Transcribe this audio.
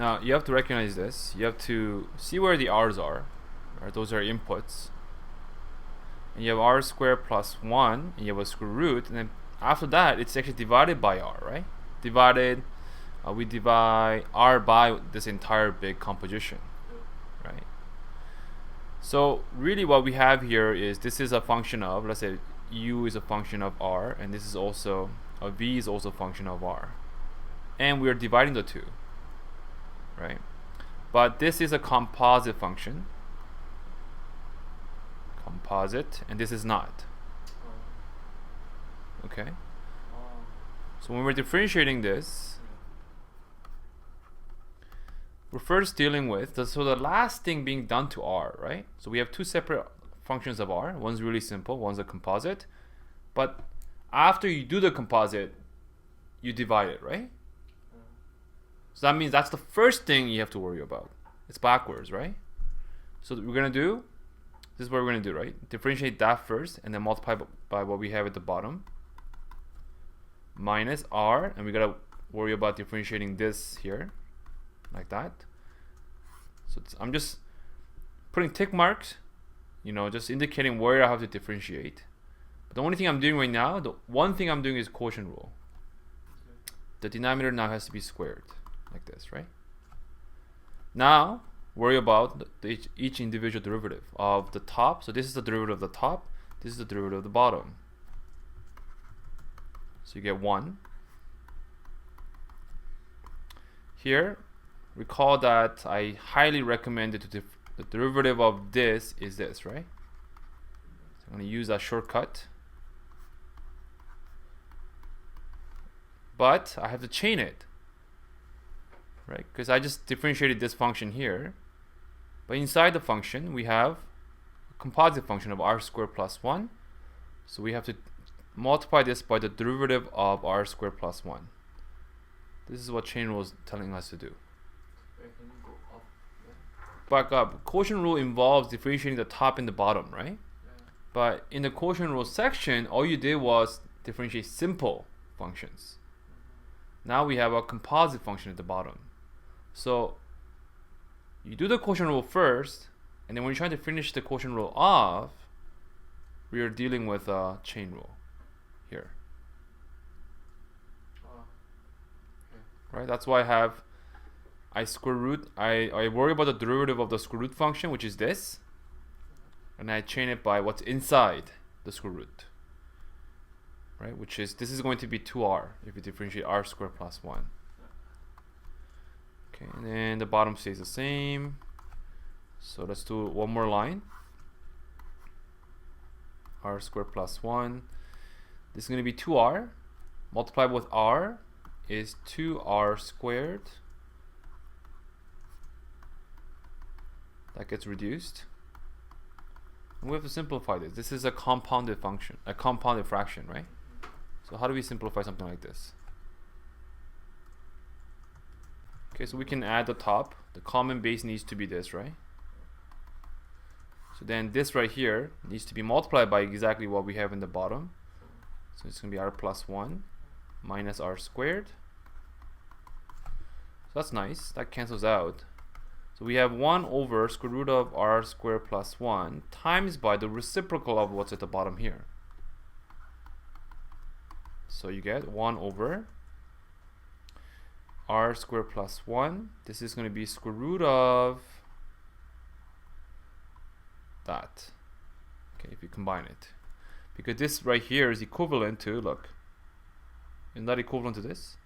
Now you have to recognize this. You have to see where the r's are. Right? Those are inputs. And you have r squared plus 1, and you have a square root, and then after that it's actually divided by r, right? Divided, we divide r by this entire big composition, right? So really what we have here is this is a function of, let's say u is a function of r, and this is also, v is also a function of r. And we are dividing the two, right? But this is a composite function. Composite, and this is not. Okay? So when we're differentiating this, we're first dealing with so the last thing being done to r, right? So we have two separate functions of r. One's really simple, one's a composite. But after you do the composite, you divide it, right? So that means that's the first thing you have to worry about. It's backwards, right? So we're gonna do, this is what we're gonna do, right? Differentiate that first, and then multiply by what we have at the bottom, minus r, and we gotta worry about differentiating this here, like that. So I'm just putting tick marks, just indicating where I have to differentiate. But the only thing I'm doing right now, the one thing I'm doing is quotient rule. The denominator now has to be squared, like this, right? Now worry about each individual derivative of the top. So this is the derivative of the top, this is the derivative of the bottom. So you get 1. Here, recall that I highly recommend it to the derivative of this is this, right? So I'm going to use that shortcut. But I have to chain it, right? Because I just differentiated this function here. But inside the function, we have a composite function of r squared plus 1. So we have to multiply this by the derivative of r squared plus 1. This is what chain rule is telling us to do. Back up. Quotient rule involves differentiating the top and the bottom, right? But in the quotient rule section, all you did was differentiate simple functions. Now we have a composite function at the bottom. So you do the quotient rule first, and then when you're trying to finish the quotient rule off, we are dealing with a chain rule here. Right? That's why I square root, I worry about the derivative of the square root function, which is this, and I chain it by what's inside the square root. Right? Which is, this is going to be 2r if you differentiate r squared plus 1. Okay, and then the bottom stays the same. So let's do one more line. R squared plus 1. This is going to be 2r. Multiplied with r is 2r squared. That gets reduced. And we have to simplify this. This is a compounded function, a compounded fraction, right? So how do we simplify something like this? Okay, so we can add the top. The common base needs to be this, right? So then this right here needs to be multiplied by exactly what we have in the bottom. So it's going to be r plus 1 minus r squared. So that's nice. That cancels out. So we have 1 over square root of r squared plus 1 times by the reciprocal of what's at the bottom here. So you get 1 over r squared plus 1. This is going to be square root of that. Okay, if you combine it. Because this right here is equivalent to, look, isn't that equivalent to this?